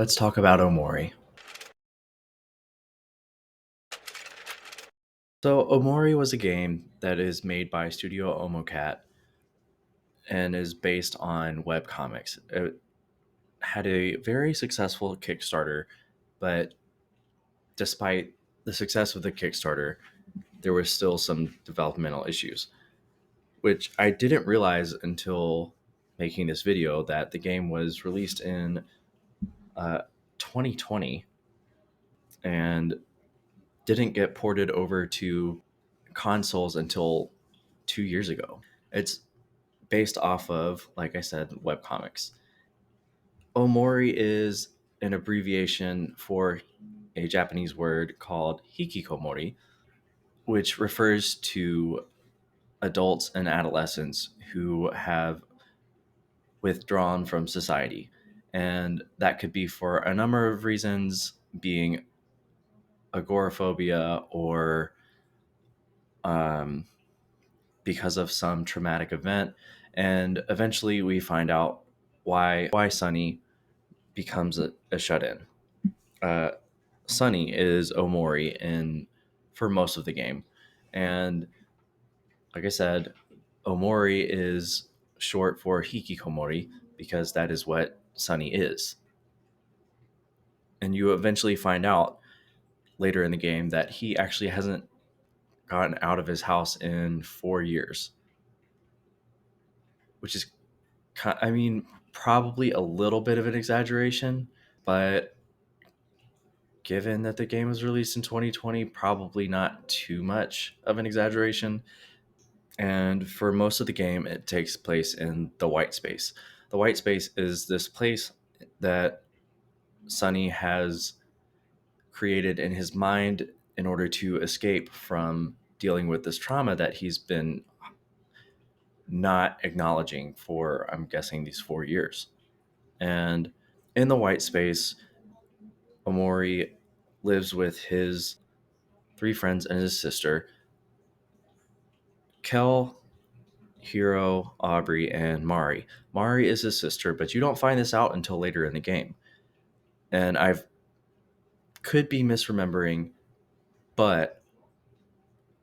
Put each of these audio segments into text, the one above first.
Let's talk about Omori. So, Omori was a game that is made by Studio Omocat and is based on webcomics. It had a very successful Kickstarter, but despite the success of the Kickstarter, there was still some developmental issues, which I didn't realize until making this video that the game was released in uh, 2020 and didn't get ported over to consoles until 2 years ago. It's based off of, like I said, webcomics. Omori is an abbreviation for a Japanese word called hikikomori, which refers to adults and adolescents who have withdrawn from society. And that could be for a number of reasons, being agoraphobia or um, because of some traumatic event. And eventually we find out why Sunny becomes a shut-in. Uh, Sunny is Omori in for most of the game, and like I said, Omori is short for Hikikomori because that is what Sunny is. And you eventually find out later in the game that he actually hasn't gotten out of his house in 4 years, which is, I mean, probably a little bit of an exaggeration, but given that the game was released in 2020, probably not too much of an exaggeration. And for most of the game, it takes place in the white space. The white space is this place that Sunny has created in his mind in order to escape from dealing with this trauma that he's been not acknowledging for, I'm guessing, these 4 years. And in the white space, Omori lives with his three friends and his sister, Kel, Hiro, Aubrey, and Mari. Mari is his sister, but you don't find this out until later in the game. And I could be misremembering, but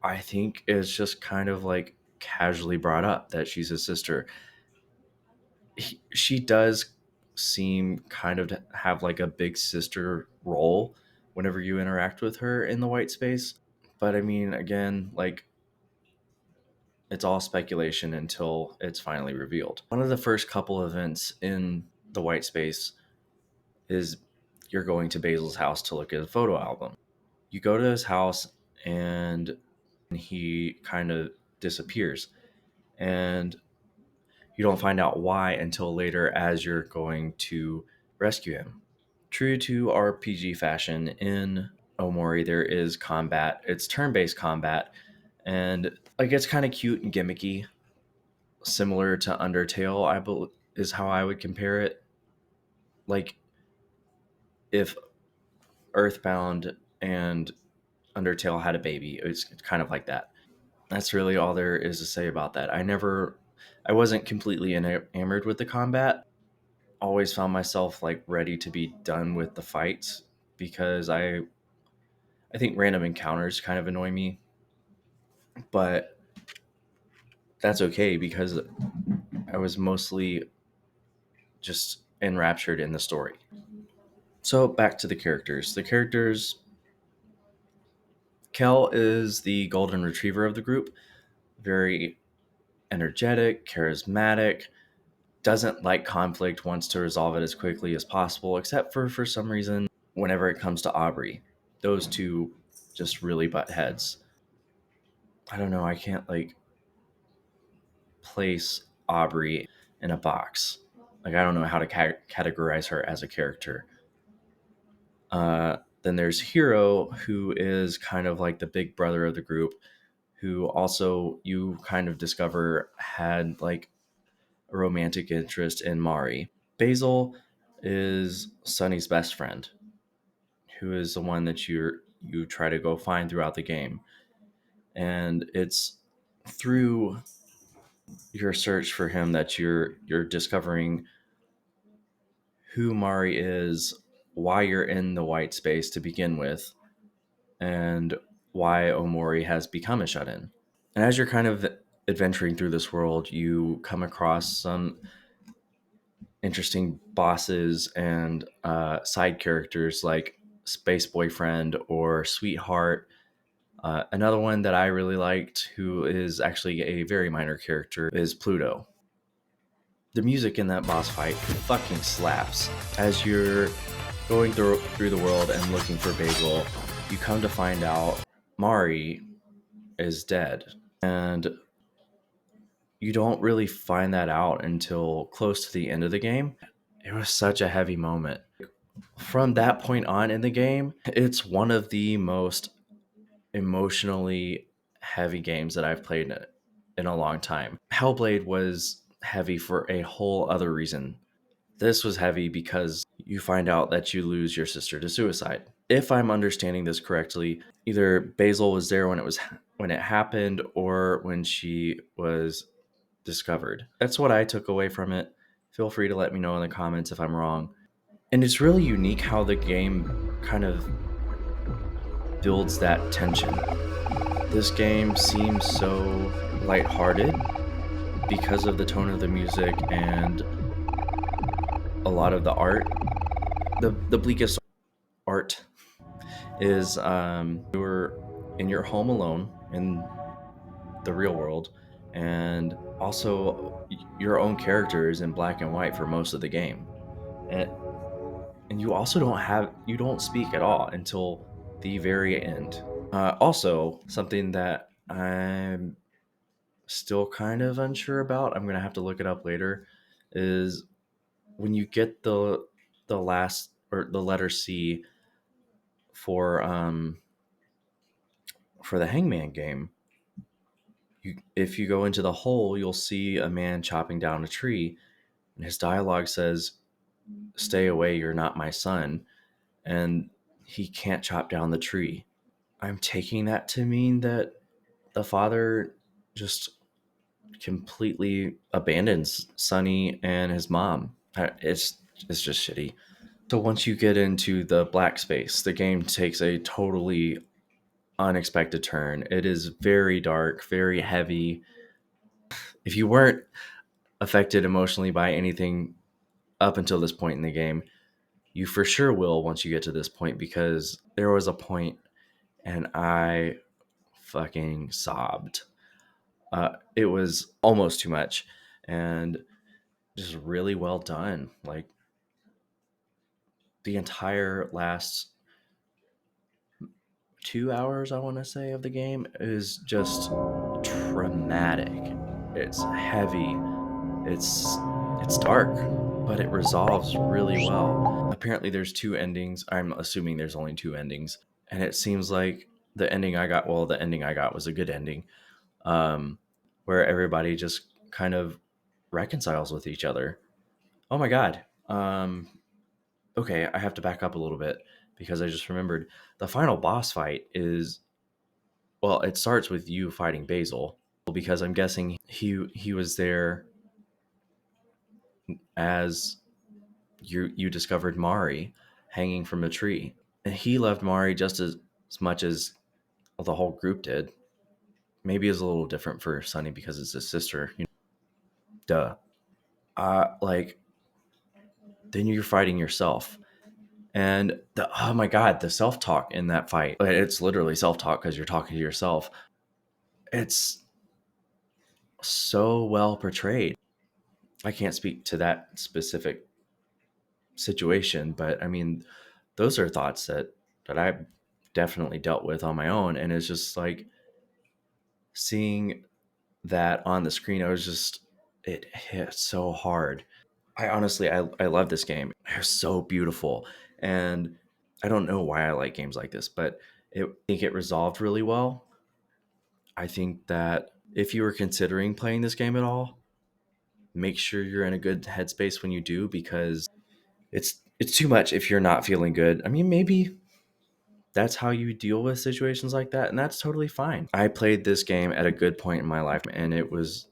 I think it's just kind of like casually brought up that she's his sister. She does seem kind of to have like a big sister role whenever you interact with her in the white space. But I mean, again, like it's all speculation until it's finally revealed. One of the first couple events in the white space is you're going to Basil's house to look at a photo album. You go to his house and he kind of disappears. And you don't find out why until later as you're going to rescue him. True to RPG fashion in Omori, there is combat. It's turn based combat. And like it's kind of cute and gimmicky, similar to Undertale, I believe is how I would compare it. Like if Earthbound and Undertale had a baby, it's kind of like that. That's really all there is to say about that. I wasn't completely enamored with the combat. Always found myself like ready to be done with the fights because I think random encounters kind of annoy me, but that's okay because I was mostly just enraptured in the story. So back to the characters. The characters, Kel is the golden retriever of the group, very energetic, charismatic, doesn't like conflict, wants to resolve it as quickly as possible, except for some reason, whenever it comes to Aubrey. Those two just really butt heads. I don't know, I can't like place Aubrey in a box. Like, I don't know how to categorize her as a character. Then there's Hero, who is kind of like the big brother of the group, who also you kind of discover had like a romantic interest in Mari. Basil is Sunny's best friend, who is the one that you try to go find throughout the game. And it's through your search for him that you're discovering who Mari is, why you're in the white space to begin with and why Omori has become a shut in. And as you're kind of adventuring through this world, you come across some interesting bosses and side characters like Space Boyfriend or Sweetheart. Another one that I really liked, who is actually a very minor character, is Pluto. The music in that boss fight fucking slaps. As you're going through the world and looking for Basil, you come to find out Mari is dead. And you don't really find that out until close to the end of the game. It was such a heavy moment. From that point on in the game, it's one of the most emotionally heavy games that I've played in a long time. Hellblade was heavy for a whole other reason. This was heavy because you find out that you lose your sister to suicide. If I'm understanding this correctly, either Basil was there when it happened or when she was discovered. That's what I took away from it. Feel free to let me know in the comments if I'm wrong. And it's really unique how the game kind of builds that tension. This game seems so lighthearted because of the tone of the music and a lot of the art. The bleakest art is you're in your home alone in the real world, and also your own character is in black and white for most of the game. And you also don't speak at all until the very end. Also, something that I'm still kind of unsure about, I'm gonna have to look it up later, is when you get the last or the letter C for for the Hangman game. If you go into the hole, you'll see a man chopping down a tree, and his dialogue says, "Stay away, you're not my son," and he can't chop down the tree. I'm taking that to mean that the father just completely abandons Sonny and his mom. It's just shitty. So once you get into the black space, the game takes a totally unexpected turn. It is very dark, very heavy. If you weren't affected emotionally by anything up until this point in the game, you for sure will once you get to this point, because there was a point and I fucking sobbed. It was almost too much and just really well done. Like the entire last 2 hours, I want to say, of the game is just traumatic. It's heavy. It's it's dark, but it resolves really well. Apparently, there's two endings. I'm assuming there's only two endings, and it seems like the ending I got was a good ending, um, where everybody just kind of reconciles with each other. Oh my god. Okay, I have to back up a little bit because I just remembered the final boss fight is, well, it starts with you fighting Basil because I'm guessing he was there as you discovered Mari hanging from a tree. And he loved Mari just as much as the whole group did. Maybe it's a little different for Sunny because it's his sister. Duh. Like then you're fighting yourself. And oh my god, the self talk in that fight. It's literally self talk because you're talking to yourself. It's so well portrayed. I can't speak to that specific situation, but I mean, those are thoughts that I've definitely dealt with on my own, and it's just like seeing that on the screen. It hit so hard. I love this game. It's so beautiful, and I don't know why I like games like this, but I think it resolved really well. I think that if you were considering playing this game at all, make sure you're in a good headspace when you do, because it's too much if you're not feeling good. I mean, maybe that's how you deal with situations like that, and that's totally fine. I played this game at a good point in my life, and it was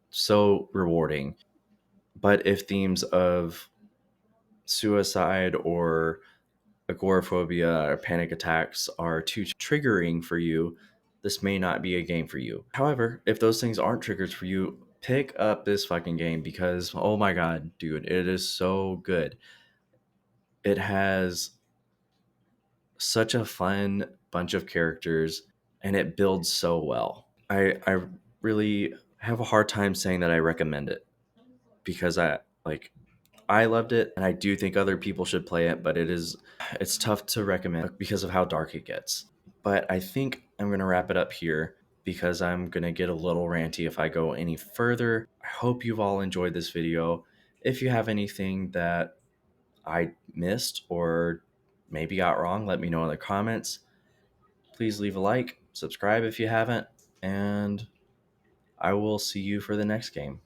so rewarding. But if themes of suicide or agoraphobia or panic attacks are too triggering for you, this may not be a game for you. However, if those things aren't triggers for you, pick up this fucking game because oh my god, dude, it is so good. It has such a fun bunch of characters and it builds so well. I really have a hard time saying that I recommend it because I loved it and I do think other people should play it, but it's tough to recommend because of how dark it gets. But I think I'm going to wrap it up here because I'm going to get a little ranty if I go any further. I hope you've all enjoyed this video. If you have anything that I missed or maybe got wrong, let me know in the comments. Please leave a like, subscribe if you haven't, and I will see you for the next game.